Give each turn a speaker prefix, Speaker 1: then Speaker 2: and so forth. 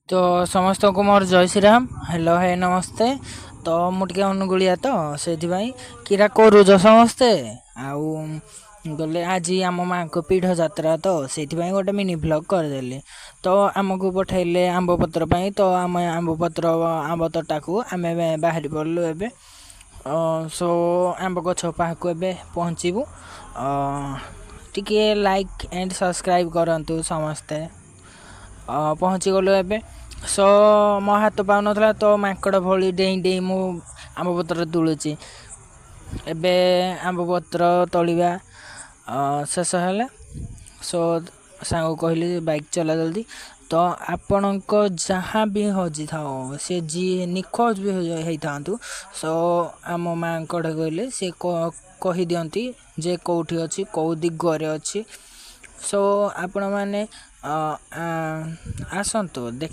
Speaker 1: तो समस्त को मोर जय श्री राम हेलो है नमस्ते। तो मुझे अनुगुलिया तो से किरा करूज समस्ते आउ गले आज आम माँ को पीढ़ जात्रा तो से गोटे मिनी ब्लॉग करदेली। तो आमको पठेले आंब पत्र तो आम आंब पत्र आंब तोटा को आम बाहरी पड़लु एबे। सो आंब गछ पाखु एबे पहुँचबू। टिके लाइक एंड सब्सक्राइब करंतु समस्ते। पहुँची गलु एबे। सो मो हाथ पाउन तो माकड़ भली डेई डेई मु आंब पत्र तुलुची। एबे आंब पत्र तोलिबा शेष है। सो सांग कहली बाइक चला जल्दी। तो आपणक जहाँ भी हजि था सी जी निखोज भी होता सो आम माँ कहले सी कही दियंती जे कौटी अच्छी कौ दिगरे अच्छी। सो आपण मैंने आसतु देख